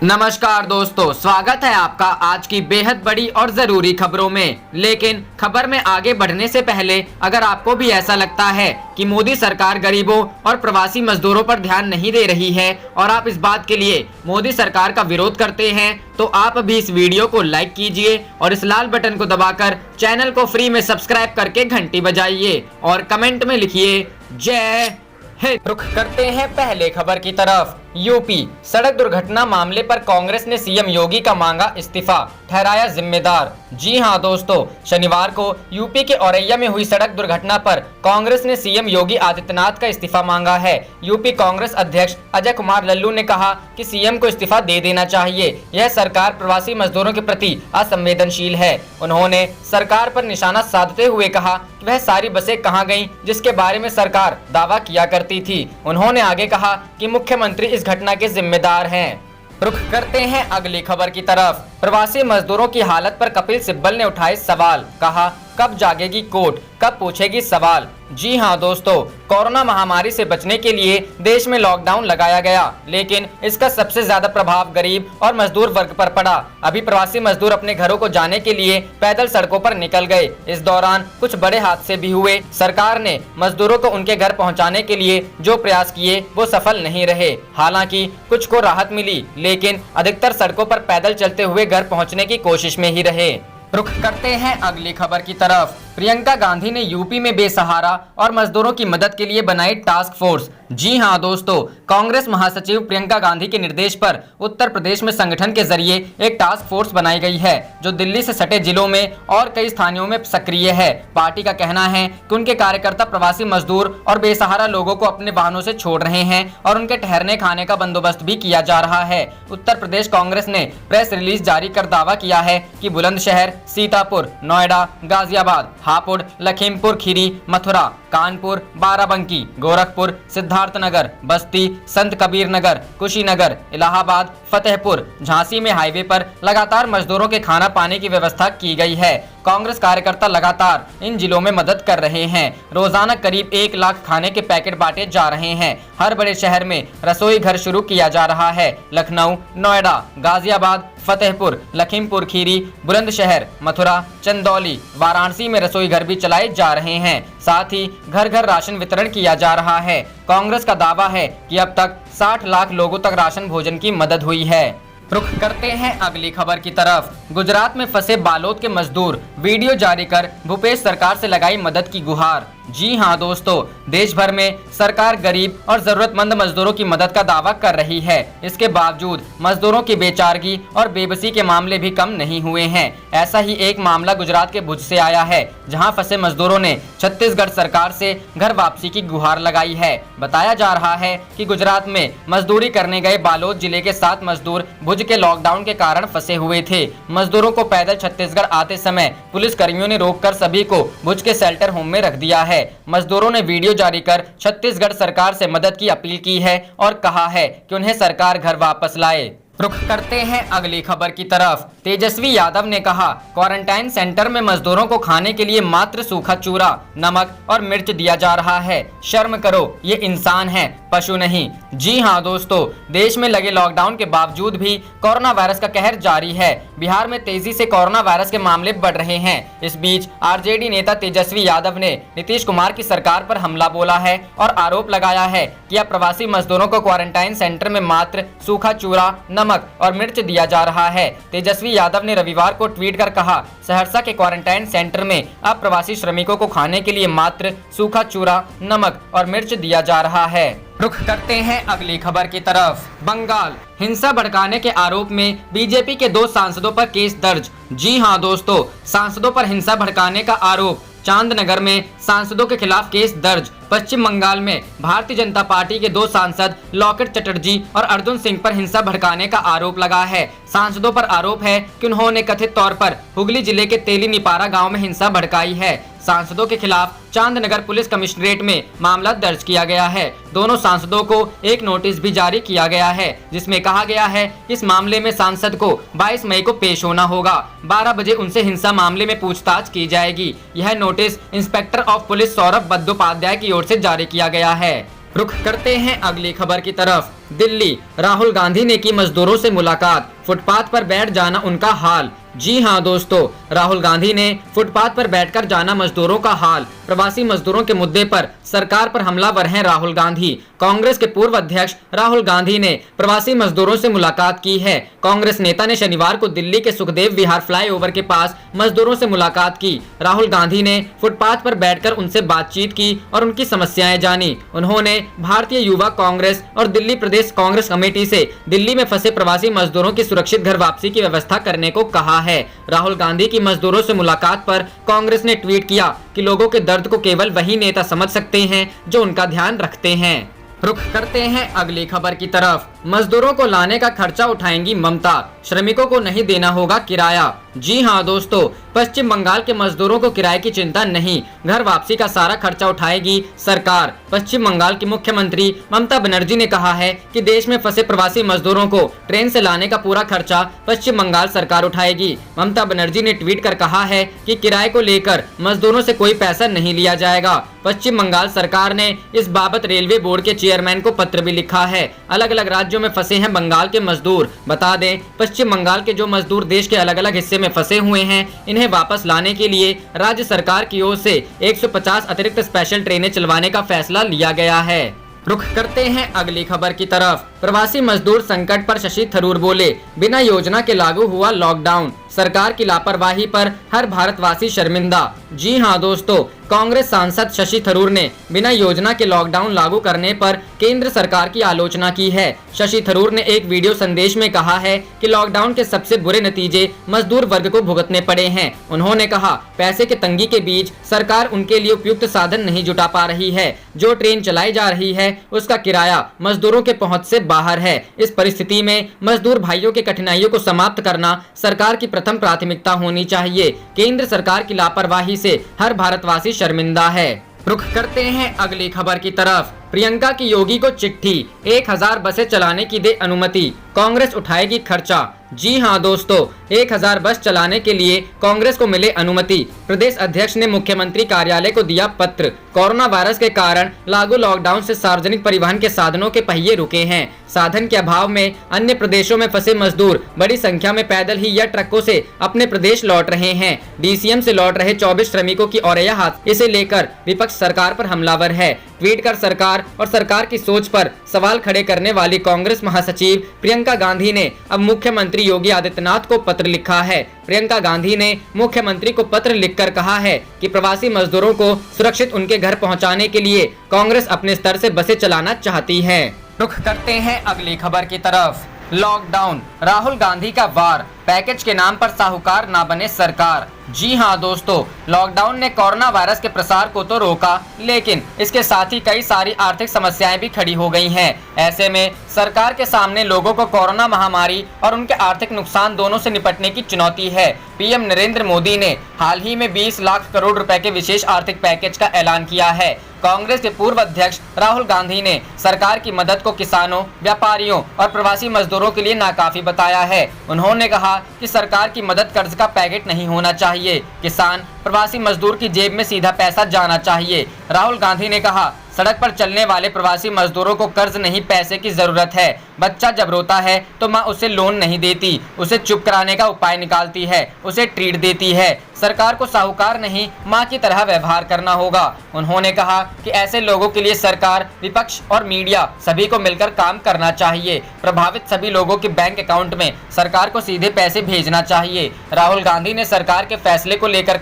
नमस्कार दोस्तों, स्वागत है आपका आज की बेहद बड़ी और जरूरी खबरों में। लेकिन खबर में आगे बढ़ने से पहले अगर आपको भी ऐसा लगता है कि मोदी सरकार गरीबों और प्रवासी मजदूरों पर ध्यान नहीं दे रही है और आप इस बात के लिए मोदी सरकार का विरोध करते हैं तो आप भी इस वीडियो को लाइक कीजिए और इस लाल बटन को दबाकर चैनल को फ्री में सब्सक्राइब करके घंटी बजाइए और कमेंट में लिखिए जय हिंद। रुख करते हैं पहले खबर की तरफ। यूपी सड़क दुर्घटना मामले पर कांग्रेस ने सीएम योगी का मांगा इस्तीफा, ठहराया जिम्मेदार। जी हां दोस्तों, शनिवार को यूपी के औरैया में हुई सड़क दुर्घटना पर कांग्रेस ने सीएम योगी आदित्यनाथ का इस्तीफा मांगा है। यूपी कांग्रेस अध्यक्ष अजय कुमार लल्लू ने कहा कि सीएम को इस्तीफा दे देना चाहिए। यह सरकार प्रवासी मजदूरों के प्रति असंवेदनशील है। उन्होंने सरकार पर निशाना साधते हुए कहा कि वह सारी बसें कहां गईं जिसके बारे में सरकार दावा किया करती थी। उन्होंने आगे कहा कि मुख्यमंत्री इस घटना के जिम्मेदार हैं। रुख करते हैं अगली खबर की तरफ। प्रवासी मजदूरों की हालत पर कपिल सिब्बल ने उठाए सवाल, कहा कब जागेगी कोर्ट, कब पूछेगी सवाल। जी हां दोस्तों, कोरोना महामारी से बचने के लिए देश में लॉकडाउन लगाया गया, लेकिन इसका सबसे ज्यादा प्रभाव गरीब और मजदूर वर्ग पर पड़ा। अभी प्रवासी मजदूर अपने घरों को जाने के लिए पैदल सड़कों पर निकल गए। इस दौरान कुछ बड़े हादसे भी हुए। सरकार ने मजदूरों को उनके घर पहुंचाने के लिए जो प्रयास किए वो सफल नहीं रहे। हालांकि कुछ को राहत मिली, लेकिन अधिकतर सड़कों पर पैदल चलते हुए घर पहुंचने की कोशिश में ही रहे। रुख करते हैं अगली खबर की तरफ। प्रियंका गांधी ने यूपी में बेसहारा और मजदूरों की मदद के लिए बनाई टास्क फोर्स। जी हां दोस्तों, कांग्रेस महासचिव प्रियंका गांधी के निर्देश पर उत्तर प्रदेश में संगठन के जरिए एक टास्क फोर्स बनाई गई है जो दिल्ली से सटे जिलों में और कई स्थानों में सक्रिय है। पार्टी का कहना है कि उनके कार्यकर्ता प्रवासी मजदूर और बेसहारा लोगों को अपने वाहनों से छोड़ रहे हैं और उनके ठहरने खाने का बंदोबस्त भी किया जा रहा है। उत्तर प्रदेश कांग्रेस ने प्रेस रिलीज जारी कर दावा किया है कि बुलंदशहर, सीतापुर, नोएडा, गाजियाबाद, हापुड़, लखीमपुर खीरी, मथुरा, कानपुर, बाराबंकी, गोरखपुर, सिद्धार्थनगर, बस्ती, संत कबीर नगर, कुशीनगर, इलाहाबाद, फतेहपुर, झांसी में हाईवे पर लगातार मजदूरों के खाना पाने की व्यवस्था की गई है। कांग्रेस कार्यकर्ता लगातार इन जिलों में मदद कर रहे हैं। रोजाना करीब 1 लाख खाने के पैकेट बांटे जा रहे हैं। हर बड़े शहर में रसोई घर शुरू किया जा रहा है। लखनऊ, नोएडा, गाजियाबाद, फतेहपुर, लखीमपुर खीरी, बुलंदशहर, मथुरा, चंदौली, वाराणसी में रसोई घर भी चलाए जा रहे हैं। साथ ही घर घर राशन वितरण किया जा रहा है। कांग्रेस का दावा है कि अब तक 60 लाख लोगों तक राशन भोजन की मदद हुई है। रुख करते हैं अगली खबर की तरफ। गुजरात में फंसे बालोद के मजदूर वीडियो जारी कर भूपेश सरकार से लगाई मदद की गुहार। जी हां दोस्तों, देश भर में सरकार गरीब और जरूरतमंद मजदूरों की मदद का दावा कर रही है। इसके बावजूद मजदूरों की बेचारगी और बेबसी के मामले भी कम नहीं हुए हैं। ऐसा ही एक मामला गुजरात के भुज से आया है, जहां फंसे मजदूरों ने छत्तीसगढ़ सरकार से घर वापसी की गुहार लगाई है। बताया जा रहा है कि गुजरात में मजदूरी करने गए बालोद जिले के 7 मजदूर भुज के लॉकडाउन के कारण फंसे हुए थे। मजदूरों को पैदल छत्तीसगढ़ आते समय पुलिस कर्मियों ने रोककर सभी को भुज के शेल्टर होम में रख दिया है। मजदूरों ने वीडियो जारी कर छत्तीसगढ़ सरकार से मदद की अपील की है और कहा है कि उन्हें सरकार घर वापस लाए। रुख करते हैं अगली खबर की तरफ। तेजस्वी यादव ने कहा क्वारंटाइन सेंटर में मजदूरों को खाने के लिए मात्र सूखा चूरा, नमक और मिर्च दिया जा रहा है। शर्म करो, ये इंसान है, पशु नहीं। जी हां दोस्तों, देश में लगे लॉकडाउन के बावजूद भी कोरोना वायरस का कहर जारी है। बिहार में तेजी से कोरोना वायरस के मामले बढ़ रहे हैं। इस बीच आरजेडी नेता तेजस्वी यादव ने नीतीश कुमार की सरकार पर हमला बोला है और आरोप लगाया है कि अब प्रवासी मजदूरों को क्वारंटाइन सेंटर में मात्र सूखा चूरा, नमक और मिर्च दिया जा रहा है। तेजस्वी यादव ने रविवार को ट्वीट कर कहा, सहरसा के क्वारंटाइन सेंटर में अब प्रवासी श्रमिकों को खाने के लिए मात्र सूखा चूरा, नमक और मिर्च दिया जा रहा है। रुख करते हैं अगली खबर की तरफ। बंगाल हिंसा भड़काने के आरोप में बीजेपी के 2 सांसदों पर केस दर्ज। जी हां दोस्तों, सांसदों पर हिंसा भड़काने का आरोप। चांदनगर में सांसदों के खिलाफ केस दर्ज। पश्चिम बंगाल में भारतीय जनता पार्टी के 2 सांसद लॉकेट चटर्जी और अर्जुन सिंह पर हिंसा भड़काने का आरोप लगा है। सांसदों पर आरोप है कि उन्होंने कथित तौर पर हुगली जिले के तेलीनिपारा गांव में हिंसा भड़काई है। सांसदों के खिलाफ चांदनगर पुलिस कमिश्नरेट में मामला दर्ज किया गया है। दोनों सांसदों को एक नोटिस भी जारी किया गया है, जिसमें कहा गया है इस मामले में सांसद को 22 मई को पेश होना होगा। 12 बजे उनसे हिंसा मामले में पूछताछ की जाएगी। यह notice inspector of police Saurabh Bandopadhyay की ओर से जारी किया गया है। रुख करते हैं अगली खबर की तरफ। दिल्ली, राहुल गांधी ने की मजदूरों से मुलाकात, फुटपाथ पर बैठ जाना उनका हाल। जी हां दोस्तों, राहुल गांधी ने फुटपाथ पर बैठकर जाना मजदूरों का हाल। प्रवासी मजदूरों के मुद्दे पर सरकार पर हमलावर हैं राहुल गांधी। कांग्रेस के पूर्व अध्यक्ष राहुल गांधी ने प्रवासी मजदूरों से मुलाकात की है। कांग्रेस नेता ने शनिवार को दिल्ली के सुखदेव विहार फ्लाईओवर के पास मजदूरों से मुलाकात की। राहुल गांधी ने फुटपाथ पर बैठकर उनसे बातचीत की और उनकी समस्याएं जानी। उन्होंने भारतीय युवा कांग्रेस और दिल्ली प्रदेश कांग्रेस कमेटी से दिल्ली में फंसे प्रवासी मजदूरों की सुरक्षित घर वापसी की व्यवस्था करने को कहा है। राहुल गांधी की मजदूरों से मुलाकात पर कांग्रेस ने ट्वीट किया कि लोगों के दर्द को केवल वही नेता समझ सकते हैं जो उनका ध्यान रखते हैं। रुख करते हैं अगली खबर की तरफ। मजदूरों को लाने का खर्चा उठाएंगी ममता, श्रमिकों को नहीं देना होगा किराया। जी हां दोस्तों, पश्चिम बंगाल के मजदूरों को किराए की चिंता नहीं, घर वापसी का सारा खर्चा उठाएगी सरकार। पश्चिम बंगाल की मुख्यमंत्री ममता बनर्जी ने कहा है कि देश में फंसे प्रवासी मजदूरों को ट्रेन से लाने का पूरा खर्चा पश्चिम बंगाल सरकार उठाएगी। ममता बनर्जी ने ट्वीट कर कहा है कि किराए को लेकर मजदूरों से कोई पैसा नहीं लिया जाएगा। पश्चिम बंगाल सरकार ने इस बाबत रेलवे बोर्ड के चेयरमैन को पत्र भी लिखा है। अलग अलग राज्यों में फंसे हैं बंगाल के मजदूर। बता दें, पश्चिम बंगाल के जो मजदूर देश के अलग अलग हिस्से में फंसे हुए हैं, इन्हें वापस लाने के लिए राज्य सरकार की ओर से 150 अतिरिक्त स्पेशल ट्रेनें चलवाने का फैसला लिया गया है। रुख करते हैं अगली खबर की तरफ। प्रवासी मजदूर संकट पर शशि थरूर बोले, बिना योजना के लागू हुआ लॉकडाउन, सरकार की लापरवाही पर हर भारतवासी शर्मिंदा। जी हां दोस्तों, कांग्रेस सांसद शशि थरूर ने बिना योजना के लॉकडाउन लागू करने पर केंद्र सरकार की आलोचना की है। शशि थरूर ने एक वीडियो संदेश में कहा है कि लॉकडाउन के सबसे बुरे नतीजे मजदूर वर्ग को भुगतने पड़े हैं। उन्होंने कहा, पैसे की तंगी के बीच सरकार उनके लिए उपयुक्त साधन नहीं जुटा पा रही है। जो ट्रेन चलाई जा रही है उसका किराया मजदूरों के पहुंच से बाहर है। इस परिस्थिति में मजदूर भाइयों की कठिनाइयों को समाप्त करना सरकार की प्रथम प्राथमिकता होनी चाहिए। केंद्र सरकार की लापरवाही से हर भारतवासी शर्मिंदा है। रुख करते हैं अगली खबर की तरफ। प्रियंका की योगी को चिट्ठी, 1000 बसें चलाने की दे अनुमति, कांग्रेस उठाएगी खर्चा। जी हां दोस्तों, 1000 बस चलाने के लिए कांग्रेस को मिले अनुमति। प्रदेश अध्यक्ष ने मुख्यमंत्री कार्यालय को दिया पत्र। कोरोना वायरस के कारण लागू लॉकडाउन से सार्वजनिक परिवहन के साधनों के पहिए रुके हैं। साधन के अभाव में अन्य प्रदेशों में फंसे मजदूर बड़ी संख्या में पैदल ही या ट्रकों से अपने प्रदेश लौट रहे हैं। डीसीएम से लौट रहे 24 श्रमिकों की और यह हाथ, इसे लेकर विपक्ष सरकार पर हमलावर है। ट्वीट कर सरकार और सरकार की सोच पर सवाल खड़े करने वाली कांग्रेस महासचिव प्रियंका गांधी ने अब मुख्यमंत्री योगी आदित्यनाथ को पत्र लिखा है। प्रियंका गांधी ने मुख्यमंत्री को पत्र लिखकर कहा है कि प्रवासी मजदूरों को सुरक्षित उनके घर पहुंचाने के लिए कांग्रेस अपने स्तर से बसें चलाना चाहती है। रुख करते हैं अगली खबर की तरफ। लॉकडाउन, राहुल गांधी का वार, पैकेज के नाम पर साहूकार ना बने सरकार। जी हां दोस्तों, लॉकडाउन ने कोरोना वायरस के प्रसार को तो रोका, लेकिन इसके साथ ही कई सारी आर्थिक समस्याएं भी खड़ी हो गई हैं। ऐसे में सरकार के सामने लोगों को कोरोना महामारी और उनके आर्थिक नुकसान दोनों से निपटने की चुनौती है। पीएम नरेंद्र मोदी ने हाल ही में 20 लाख करोड़ रुपए के विशेष आर्थिक पैकेज का ऐलान किया है। कांग्रेस के पूर्व अध्यक्ष राहुल गांधी ने सरकार की मदद को किसानों, व्यापारियों और प्रवासी मजदूरों के लिए नाकाफी बताया है। उन्होंने कहा कि सरकार की मदद कर्ज का पैकेट नहीं होना चाहिए, किसान, प्रवासी मजदूर की जेब में सीधा पैसा जाना चाहिए। राहुल गांधी ने कहा, सड़क पर चलने वाले प्रवासी मजदूरों को कर्ज नहीं, पैसे की जरूरत है। बच्चा जब रोता है तो माँ उसे लोन नहीं देती, उसे चुप कराने का उपाय निकालती है, उसे ट्रीट देती है। सरकार को साहूकार नहीं, माँ की तरह व्यवहार करना होगा। उन्होंने कहा कि ऐसे लोगों के लिए सरकार, विपक्ष और मीडिया सभी को मिलकर काम करना चाहिए। प्रभावित सभी लोगों के बैंक अकाउंट में सरकार को सीधे पैसे भेजना चाहिए। राहुल गांधी ने सरकार के फैसले को लेकर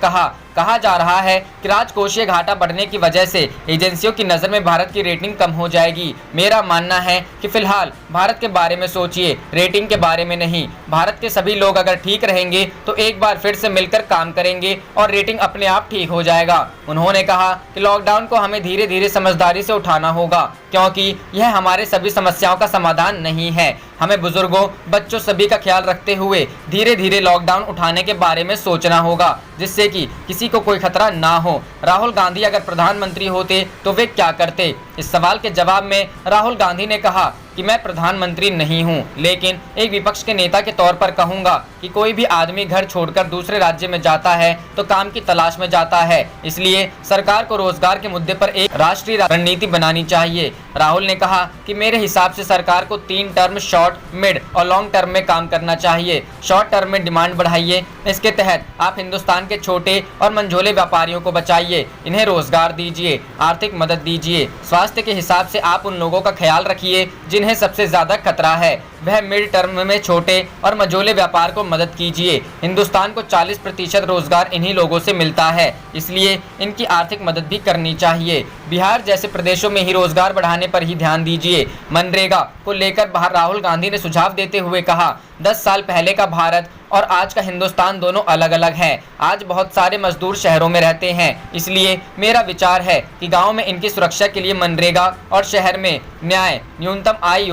कहा जा रहा है कि राजकोषीय घाटा बढ़ने की वजह से एजेंसियों की नज़र में भारत की रेटिंग कम हो जाएगी। मेरा मानना है कि फिलहाल भारत के बारे में सोचिए, रेटिंग के बारे में नहीं। भारत के सभी लोग अगर ठीक रहेंगे तो एक बार फिर से मिलकर काम करेंगे और रेटिंग अपने आप ठीक हो जाएगा। उन्होंने कहा कि लॉकडाउन को हमें धीरे धीरे समझदारी से उठाना होगा, क्योंकि यह हमारे सभी समस्याओं का समाधान नहीं है। हमें बुजुर्गों, बच्चों सभी का ख्याल रखते हुए धीरे धीरे लॉकडाउन उठाने के बारे में सोचना होगा, जिससे कि किसी को कोई खतरा ना हो। राहुल गांधी अगर प्रधानमंत्री होते तो वे क्या करते? इस सवाल के जवाब में राहुल गांधी ने कहा कि मैं प्रधानमंत्री नहीं हूं, लेकिन एक विपक्ष के नेता के तौर पर कहूंगा कि कोई भी आदमी घर छोड़कर दूसरे राज्य में जाता है तो काम की तलाश में जाता है। इसलिए सरकार को रोजगार के मुद्दे पर एक राष्ट्रीय रणनीति बनानी चाहिए। राहुल ने कहा कि मेरे हिसाब से सरकार को 3 टर्म, शॉर्ट, मिड और लॉन्ग टर्म में काम करना चाहिए। शॉर्ट टर्म में डिमांड बढ़ाइए, इसके तहत आप हिंदुस्तान के छोटे और मंझोले व्यापारियों को बचाइए, इन्हें रोजगार दीजिए, आर्थिक मदद दीजिए। स्वास्थ्य के हिसाब से आप उन लोगों का ख्याल रखिए जिन्हें सबसे ज्यादा खतरा है। वह मिड टर्म में छोटे और मंझोले व्यापार को मदद कीजिए। हिंदुस्तान को 40% रोजगार इन्हीं लोगों से मिलता है, इसलिए इनकी आर्थिक मदद भी करनी चाहिए। बिहार जैसे प्रदेशों में ही रोजगार बढ़ाने पर ही ध्यान दीजिए। मनरेगा को लेकर राहुल गांधी ने सुझाव देते हुए कहा, 10 साल पहले का भारत और आज का हिंदुस्तान दोनों अलग अलग हैं। आज बहुत सारे मजदूर शहरों में रहते हैं, इसलिए मेरा विचार है कि गांव में इनकी सुरक्षा के लिए मनरेगा और शहर में न्याय न्यूनतम आय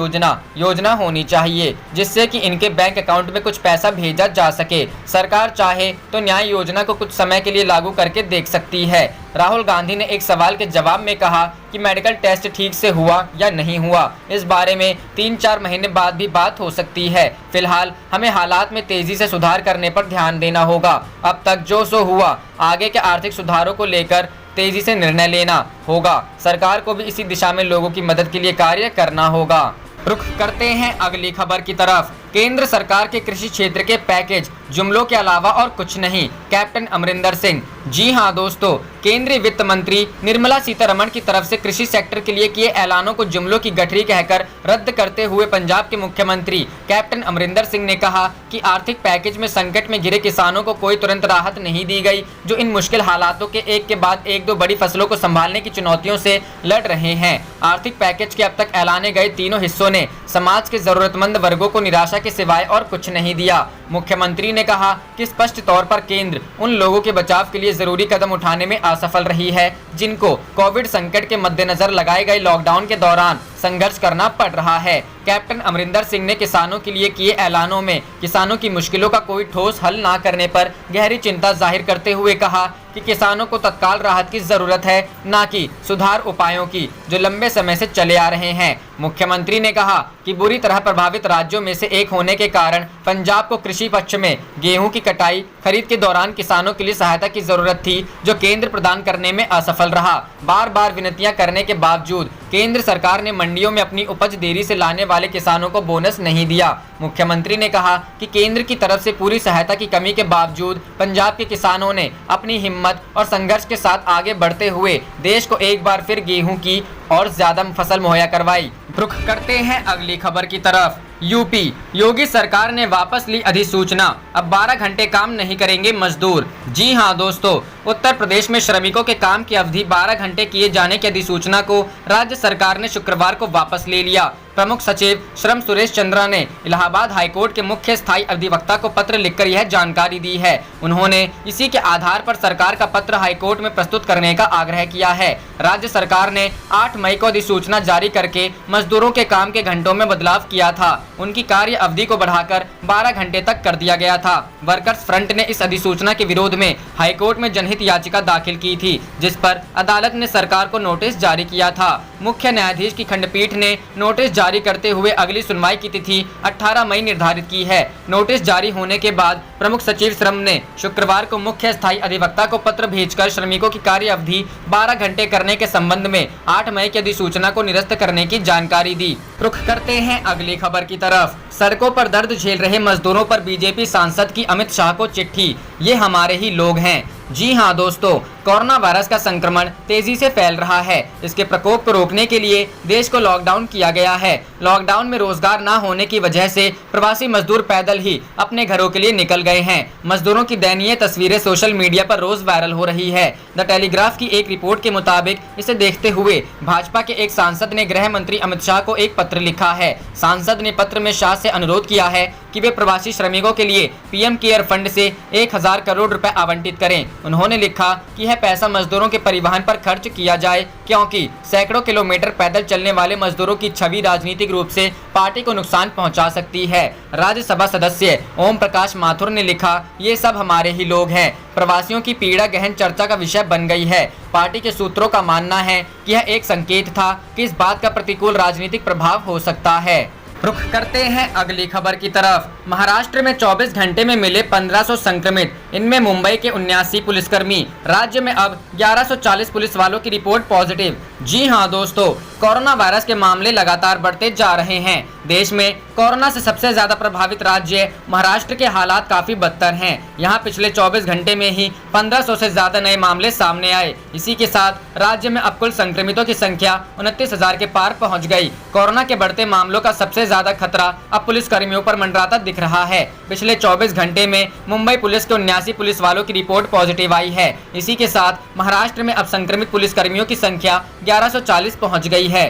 योजना होनी चाहिए, जिससे कि इनके बैंक अकाउंट में कुछ पैसा भेजा जा सके। सरकार चाहे तो न्याय योजना को कुछ समय के लिए लागू करके देख सकती है। राहुल गांधी ने एक सवाल के जवाब में कहा कि मेडिकल टेस्ट ठीक से हुआ या नहीं हुआ, इस बारे में 3-4 महीने बाद भी बात हो सकती है। फिलहाल हमें हालात में तेजी से सुधार करने पर ध्यान देना होगा। अब तक जो सो हुआ, आगे के आर्थिक सुधारों को लेकर तेजी से निर्णय लेना होगा। सरकार को भी इसी दिशा में लोगों की मदद के लिए कार्य करना होगा। रुख करते हैं अगली खबर की तरफ। केंद्र सरकार के कृषि क्षेत्र के पैकेज जुमलों के अलावा और कुछ नहीं, कैप्टन अमरिंदर सिंह। जी हां दोस्तों, केंद्रीय वित्त मंत्री निर्मला सीतारमण की तरफ से कृषि सेक्टर के लिए किए ऐलानों को जुमलों की गठरी कहकर रद्द करते हुए पंजाब के मुख्यमंत्री कैप्टन अमरिंदर सिंह ने कहा कि आर्थिक पैकेज में संकट में घिरे किसानों को कोई तुरंत राहत नहीं दी गई, जो इन मुश्किल हालातों के एक के बाद एक 2 बड़ी फसलों को संभालने की चुनौतियों से लड़ रहे हैं। आर्थिक पैकेज के अब तक ऐलाने गए तीनों हिस्सों ने समाज के जरूरतमंद वर्गों को निराशा के सिवाय और कुछ नहीं दिया। मुख्यमंत्री ने कहा कि स्पष्ट तौर पर केंद्र उन लोगों के बचाव के लिए जरूरी कदम उठाने में असफल रही है जिनको कोविड संकट के मद्देनजर लगाए गए लॉकडाउन के दौरान संघर्ष करना पड़ रहा है। कैप्टन अमरिंदर सिंह ने किसानों के लिए किए ऐलानों में किसानों की मुश्किलों का कोई ठोस हल न करने पर गहरी चिंता जाहिर करते हुए कहा कि किसानों को तत्काल राहत की जरूरत है, न कि सुधार उपायों की जो लंबे समय से चले आ रहे हैं। मुख्यमंत्री ने कहा कि बुरी तरह प्रभावित राज्यों में से एक होने के कारण पंजाब को कृषि पक्ष में गेहूं की कटाई खरीद के दौरान किसानों के लिए सहायता की जरूरत थी, जो केंद्र प्रदान करने में असफल रहा। बार बार विनतियां करने के बावजूद केंद्र सरकार ने मंडियों में अपनी उपज देरी से लाने वाले किसानों को बोनस नहीं दिया। मुख्यमंत्री ने कहा कि केंद्र की तरफ से पूरी सहायता की कमी के बावजूद पंजाब के किसानों ने अपनी हिम्मत और संघर्ष के साथ आगे बढ़ते हुए देश को एक बार फिर गेहूं की और ज्यादा फसल मुहैया करवाई। रुख करते हैं अगली खबर की तरफ। यूपी योगी सरकार ने वापस ली अधिसूचना, अब 12 घंटे काम नहीं करेंगे मजदूर। जी हां दोस्तों, उत्तर प्रदेश में श्रमिकों के काम की अवधि 12 घंटे किए जाने की अधिसूचना को राज्य सरकार ने शुक्रवार को वापस ले लिया। प्रमुख सचिव श्रम सुरेश चंद्रा ने इलाहाबाद हाईकोर्ट के मुख्य स्थायी अधिवक्ता को पत्र लिखकर यह जानकारी दी है। उन्होंने इसी के आधार पर सरकार का पत्र हाईकोर्ट में प्रस्तुत करने का आग्रह किया है। राज्य सरकार ने 8 मई को अधिसूचना जारी करके मजदूरों के काम के घंटों में बदलाव किया था। उनकी कार्य अवधि को बढ़ाकर 12 घंटे तक कर दिया गया था। वर्कर्स फ्रंट ने इस अधिसूचना के विरोध में हाईकोर्ट में जनहित याचिका दाखिल की थी, जिस पर अदालत ने सरकार को नोटिस जारी किया था। मुख्य न्यायाधीश की खंडपीठ ने नोटिस जारी करते हुए अगली सुनवाई की तिथि 18 मई निर्धारित की है। नोटिस जारी होने के बाद प्रमुख सचिव श्रम ने शुक्रवार को मुख्य स्थायी अधिवक्ता को पत्र भेजकर श्रमिकों की कार्य अवधि 12 घंटे करने के संबंध में 8 मई की अधिसूचना को निरस्त करने की जानकारी दी। रुख करते हैं अगली खबर की तरफ। सड़कों पर दर्द झेल रहे मजदूरों पर बीजेपी सांसद की अमित शाह को चिट्ठी, ये हमारे ही लोग हैं। जी हां दोस्तों, कोरोना वायरस का संक्रमण तेजी से फैल रहा है। इसके प्रकोप को रोकने के लिए देश को लॉकडाउन किया गया है। लॉकडाउन में रोजगार न होने की वजह से प्रवासी मजदूर पैदल ही अपने घरों के लिए निकल गए हैं। मजदूरों की दयनीय तस्वीरें सोशल मीडिया पर रोज वायरल हो रही है। द टेलीग्राफ की एक रिपोर्ट के मुताबिक इसे देखते हुए भाजपा के एक सांसद ने गृह मंत्री अमित शाह को एक पत्र लिखा है। सांसद ने पत्र में शाह से अनुरोध किया है कि वे प्रवासी श्रमिकों के लिए पीएम केयर फंड से 1000 करोड़ रुपए आवंटित करें। उन्होंने लिखा कि यह पैसा मजदूरों के परिवहन पर खर्च किया जाए, क्योंकि सैकड़ों किलोमीटर पैदल चलने वाले मजदूरों की छवि राजनीतिक रूप से पार्टी को नुकसान पहुंचा सकती है। राज्यसभा सदस्य ओम प्रकाश माथुर ने लिखा, ये सब हमारे ही लोग हैं। प्रवासियों की पीड़ा गहन चर्चा का विषय बन गई है। पार्टी के सूत्रों का मानना है कि यह एक संकेत था कि इस बात का प्रतिकूल राजनीतिक प्रभाव हो सकता है। रुख करते हैं अगली खबर की तरफ। महाराष्ट्र में 24 घंटे में मिले 1500 संक्रमित, इनमें मुंबई के 79 पुलिसकर्मी। राज्य में अब 1140 पुलिस वालों की रिपोर्ट पॉजिटिव। जी हां दोस्तों, कोरोना वायरस के मामले लगातार बढ़ते जा रहे हैं। देश में कोरोना से सबसे ज्यादा प्रभावित राज्य महाराष्ट्र के हालात काफी बदतर हैं। यहां पिछले 24 घंटे में ही 1500 से ज्यादा नए मामले सामने आए। इसी के साथ राज्य में अब कुल संक्रमितों की संख्या 29,000 के पार पहुंच गई। कोरोना के बढ़ते मामलों का सबसे ज्यादा खतरा अब पुलिस कर्मियों पर मंडराता दिख रहा है। पिछले 24 घंटे में मुंबई पुलिस के 79 पुलिस वालों की रिपोर्ट पॉजिटिव आई है। इसी के साथ महाराष्ट्र में अब संक्रमित पुलिस कर्मियों की संख्या 1140 पहुंच गई है।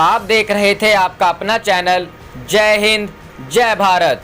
आप देख रहे थे आपका अपना चैनल जय हिंद जय भारत।